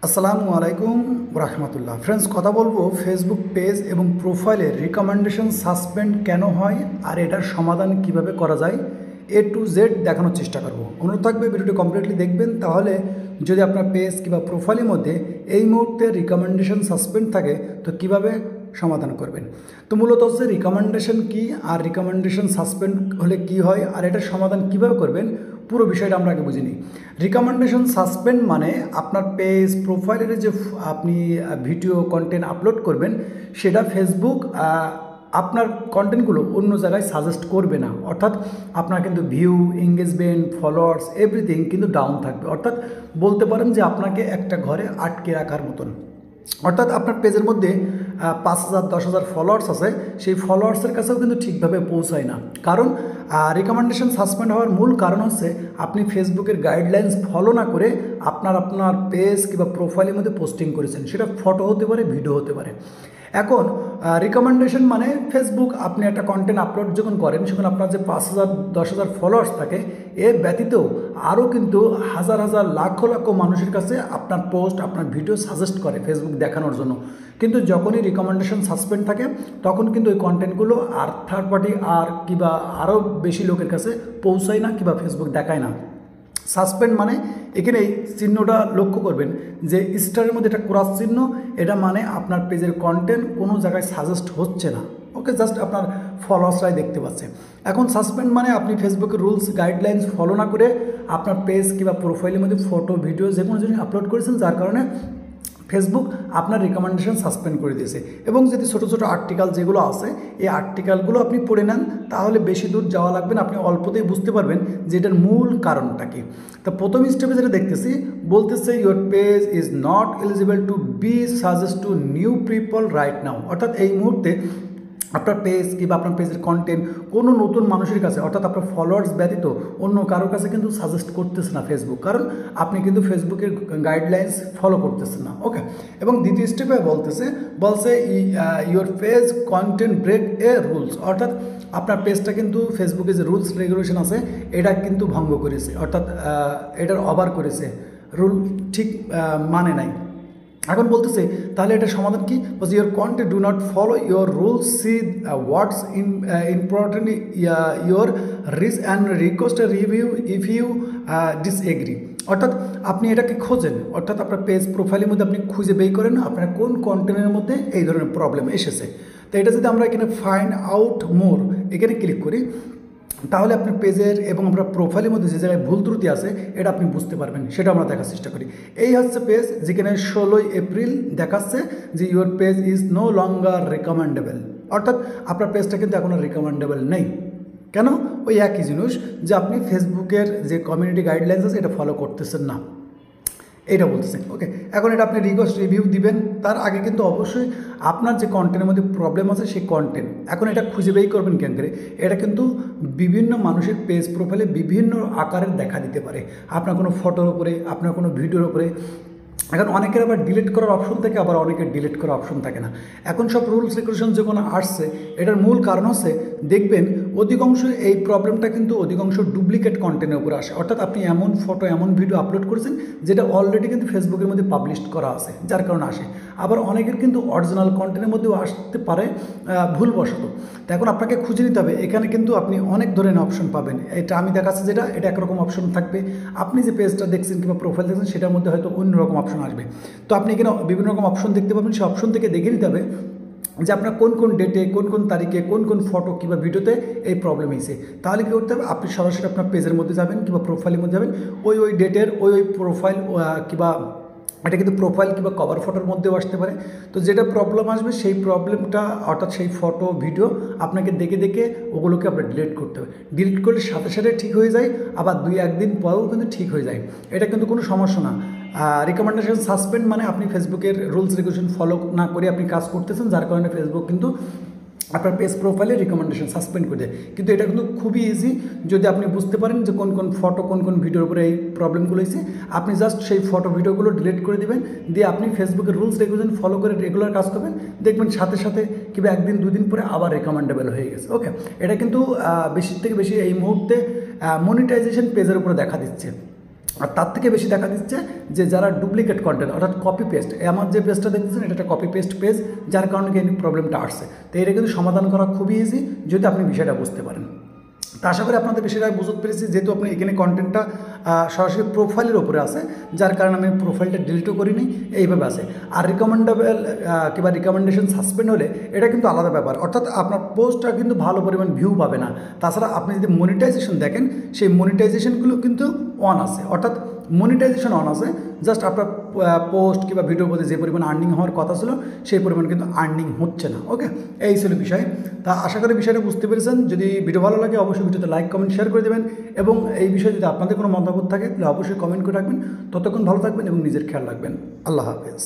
আসসালামু আলাইকুম রাহমাতুল্লাহ। ফ্রেন্ডস, কথা বলবো ফেসবুক পেজ এবং প্রোফাইলের রিকমেন্ডেশন সাসপেন্ড কেন হয় আর এটার সমাধান কিভাবে করা যায়, A to Z দেখানোর চেষ্টা করব। অনুরোধ থাকবে ভিডিওটি কমপ্লিটলি দেখবেন, তাহলে যদি আপনার পেজ কিংবা প্রোফাইলের মধ্যে এই মুহূর্তে রিকমেন্ডেশন সাসপেন্ড থাকে তো কিভাবে সমাধান করবেন। তো মূলত হচ্ছে রিকমেন্ডেশন কি আর রিকমেন্ডেশন সাসপেন্ড হলে কি হয় আর এটার সমাধান কিভাবে করবেন, পুরো বিষয়টা আমরা আগে বুঝে নিই। রিকমেন্ডেশন সাসপেন্ড মানে আপনার পেজ প্রোফাইলের যে আপনি ভিডিও কন্টেন্ট আপলোড করবেন সেটা ফেসবুক আপনার কন্টেন্টগুলো অন্য জায়গায় সাজেস্ট করবে না। অর্থাৎ আপনার কিন্তু ভিউ, এঙ্গেজমেন্ট, ফলোয়ার্স এভরিথিং কিন্তু ডাউন থাকবে। অর্থাৎ বলতে পারেন যে আপনাকে একটা ঘরে আটকে রাখার মতন। অর্থাৎ আপনার পেজের মধ্যে 5,000 10,000 ফলোয়ার্স আছে, সেই ফলোয়ার্সের কাছেও কিন্তু ঠিকভাবে পৌঁছায় না। কারণ রিকমেন্ডেশন সাসপেন্ড হওয়ার মূল কারণ হচ্ছে আপনি ফেসবুকের গাইডলাইন্স ফলো না করে আপনার পেজ কিংবা প্রোফাইলের মধ্যে পোস্টিং করেছেন, সেটা ফটো হতে পারে, ভিডিও হতে পারে। এখন রিকমেন্ডেশন মানে ফেসবুক আপনি একটা কন্টেন্ট আপলোড যখন করেন সেখানে আপনার যে 5,000 10,000 ফলোয়ার্স থাকে, এর ব্যতীত আরও কিন্তু হাজার হাজার লাখ লাখ মানুষের কাছে আপনার পোস্ট, আপনার ভিডিও সাজেস্ট করে ফেসবুক দেখানোর জন্য। কিন্তু যখনই রিকমেন্ডেশন সাসপেন্ড থাকে তখন কিন্তু ওই কন্টেন্টগুলো আর থার্ড পার্টি আর কিংবা আরও বেশি লোকের কাছে পৌঁছায় না কিংবা ফেসবুক দেখায় না। সাসপেন্ড মানে এখানে এই চিহ্নটা লক্ষ্য করবেন যে স্টারের মধ্যে একটা ক্রস চিহ্ন, এটা মানে আপনার পেজের কন্টেন্ট কোনো জায়গায় সাজেস্ট হচ্ছে না। ওকে, জাস্ট আপনার ফলোয়ার্সরাই দেখতে পাচ্ছে। এখন সাসপেন্ড মানে আপনি ফেসবুকের রুলস গাইডলাইন্স ফলো না করে আপনার পেজ কিংবা প্রোফাইলের মধ্যে ফটো, ভিডিও যে কোনো জিনিস আপলোড করেছেন, যার কারণে ফেসবুক আপনার রিকমেন্ডেশন সাসপেন্ড করে দিয়েছে। এবং যদি ছোটো ছোটো আর্টিকেল যেগুলো আছে এই আর্টিকেলগুলো আপনি পড়ে নেন, তাহলে বেশি দূর যাওয়া লাগবে না, আপনি অল্পতেই বুঝতে পারবেন যে এটার মূল কারণটা কি। তা প্রথম স্টেপে যেটা দেখতেছি বলতেছে your page is not eligible to be suggest to new people right now. অর্থাৎ এই মুহূর্তে আপনার পেজ কিংবা আপনার পেজের কন্টেন্ট কোনো নতুন মানুষের কাছে, অর্থাৎ আপনার ফলোয়ার্স ব্যতীত অন্য কারোর কাছে কিন্তু সাজেস্ট করতেছে না ফেসবুক, কারণ আপনি কিন্তু ফেসবুকের গাইডলাইন্স ফলো করতেছেন না। ওকে, এবং দ্বিতীয় স্টেপে বলছে your page content break a rules. অর্থাৎ আপনার পেজটা কিন্তু ফেসবুকে যে রুলস রেগুলেশন আছে এটা কিন্তু ভঙ্গ করেছে, অর্থাৎ এটার ওভার করেছে, রুল ঠিক মানে নাই। এখন বলতেছে তাহলে এটা সমাধান কি? বলছে your content do not follow your rules, see what's important your reach and request review if you disagree. অর্থাৎ আপনি এটাকে খোঁজেন, অর্থাৎ আপনার পেজ প্রোফাইলের মধ্যে আপনি খুঁজে বের করেন আপনার কোন কন্টেন্টের মধ্যে এই ধরনের প্রবলেম এসেছে। তো এটা যদি আমরা এখানে ফাইন্ড আউট মোর এখানে ক্লিক করি, তাহলে আপনার পেজের এবং আপনার প্রোফাইলের মধ্যে যে জায়গায় ভুল ত্রুটি আছে এটা আপনি বুঝতে পারবেন, সেটা আমরা দেখার চেষ্টা করি। এই হচ্ছে পেজ যেখানে 16 এপ্রিল দেখাচ্ছে যে your page is no longer recommendable. অর্থাৎ আপনার পেজটা কিন্তু এখন আর রিকমেন্ডেবল নেই। কেন? ওই একই জিনিস যে আপনি ফেসবুকের যে কমিউনিটি গাইডলাইন্স আছে এটা ফলো করতেছেন না, এটা বলতেছে। ওকে, এখন এটা আপনি রিকোয়েস্ট রিভিউ দিবেন, তার আগে কিন্তু অবশ্যই আপনার যে কন্টেন্টের মধ্যে প্রবলেম আছে সেই কন্টেন্ট এখন এটা খুঁজে বের করবেন কেন করে। এটা কিন্তু বিভিন্ন মানুষের পেজ প্রোফাইলে বিভিন্ন আকারের দেখা দিতে পারে, আপনার কোনো ফটোর উপরে, আপনার কোনো ভিডিওর উপরে। এখন অনেকের আবার ডিলিট করার অপশন থাকে, আবার অনেকের ডিলিট করার অপশন থাকে না। এখন সব রুলস রেগুলেশন যখন আসছে এটার মূল কারণ হচ্ছে দেখবেন অধিকাংশ এই প্রবলেমটা কিন্তু অধিকাংশ ডুপ্লিকেট কন্টেন্টের উপরে আসে। অর্থাৎ আপনি এমন ফটো, এমন ভিডিও আপলোড করেছেন যেটা অলরেডি কিন্তু ফেসবুকের মধ্যে পাবলিশ করা আছে, যার কারণে আসে। আবার অনেকের কিন্তু অরিজিনাল কন্টেন্টের মধ্যেও আসতে পারে ভুলবশত। তো এখন আপনাকে খুঁজে নিতে হবে। এখানে কিন্তু আপনি অনেক ধরনের অপশন পাবেন। এটা আমি দেখাচ্ছি যেটা, এটা একরকম অপশন থাকবে। আপনি যে পেজটা দেখছেন কিংবা প্রোফাইল দেখছেন সেটার মধ্যে হয়তো অন্যরকম অপশন আসবে। তো আপনি এখানে বিভিন্ন রকম অপশন দেখতে পাবেন, সেই অপশন থেকে দেখে নিতে হবে যে আপনার কোন কোন ডেটে, কোন কোন তারিখে, কোন কোন ফটো কিংবা ভিডিওতে এই প্রবলেম হয়েছে। তাহলে কী করতে হবে, আপনি সরাসরি আপনার পেজের মধ্যে যাবেন কিংবা প্রোফাইলের মধ্যে যাবেন, ওই ডেটের ওই প্রোফাইল কিংবা এটা কিন্তু প্রোফাইল কিংবা কভার ফটোর মধ্যেও আসতে পারে। তো যেটা প্রবলেম আসবে সেই প্রবলেমটা, অর্থাৎ সেই ফটো ভিডিও আপনাকে দেখে দেখে ওগুলোকে আপনার ডিলিট করতে হবে। ডিলিট করলে সাথে সাথে ঠিক হয়ে যায়, আবার 2-1 দিন পরেও কিন্তু ঠিক হয়ে যায়, এটা কিন্তু কোনো সমস্যা না। রিকমেন্ডেশন সাসপেন্ড মানে আপনি ফেসবুকের রুলস রেগুলেশন ফলো না করে আপনি কাজ করতেছেন, যার কারণে ফেসবুক কিন্তু আপনার পেজ প্রোফাইলে রিকমেন্ডেশন সাসপেন্ড করে দেয়। কিন্তু এটা কিন্তু খুবই ইজি, যদি আপনি বুঝতে পারেন যে কোন কোন ফটো, কোন কোন ভিডিওর উপরে এই প্রবলেমগুলো হয়েছে, আপনি জাস্ট সেই ফটো ভিডিওগুলো ডিলিট করে দেবেন, দিয়ে আপনি ফেসবুকের রুলস রেগুলেশন ফলো করে রেগুলার কাজ করবেন, দেখবেন সাথে সাথে কিংবা 1 দিন 2 দিন পরে আবার রিকমেন্ডেবল হয়ে গেছে। ওকে, এটা কিন্তু বেশি থেকে বেশি এই মুহূর্তে মনিটাইজেশন পেজের উপরে দেখা দিচ্ছে। আর তার থেকে বেশি দেখা দিচ্ছে যে যারা ডুপ্লিকেট কন্টেন্ট অর্থাৎ কপি পেস্ট, আমার যে পেজটা দেখতেছেন এটা একটা কপি পেস্ট পেজ, যার কারণে এই প্রবলেমটা আসছে। তো এটা কিন্তু সমাধান করা খুবই ইজি যদি আপনি বিষয়টা বুঝতে পারেন। তা আশা করি আপনাদের বিষয়টা বুঝতে পেরেছি, যেহেতু আপনি এখানে কন্টেন্টটা সরাসরি প্রোফাইলের ওপরে আছে, যার কারণে আমি প্রোফাইলটা ডিলিটও করিনি, এইভাবে আছে। আর রিকমেন্ডেবল কিংবা রিকমেন্ডেশন সাসপেন্ড হলে এটা কিন্তু আলাদা ব্যাপার, অর্থাৎ আপনার পোস্টটা কিন্তু ভালো পরিমাণ ভিউ পাবে না। তাছাড়া আপনি যদি মনিটাইজেশন দেখেন, সেই মনিটাইজেশনগুলো কিন্তু অন আছে, অর্থাৎ মনিটাইজেশন অন আছে, জাস্ট আপনার পোস্ট কিংবা ভিডিওর প্রতি যে পরিমাণ আর্নিং হওয়ার কথা ছিল সেই পরিমাণ কিন্তু আর্নিং হচ্ছে না। ওকে, এই ছিল বিষয়। তা আশা করি বিষয়টা বুঝতে পেরেছেন। যদি ভিডিও ভালো লাগে অবশ্যই ভিডিওতে লাইক কমেন্ট শেয়ার করে দেবেন, এবং এই বিষয়ে যদি আপনাদের কোনো মতামত থাকে তাহলে অবশ্যই কমেন্ট করে রাখবেন। ততক্ষণ ভালো থাকবেন এবং নিজের খেয়াল রাখবেন। আল্লাহ হাফেজ।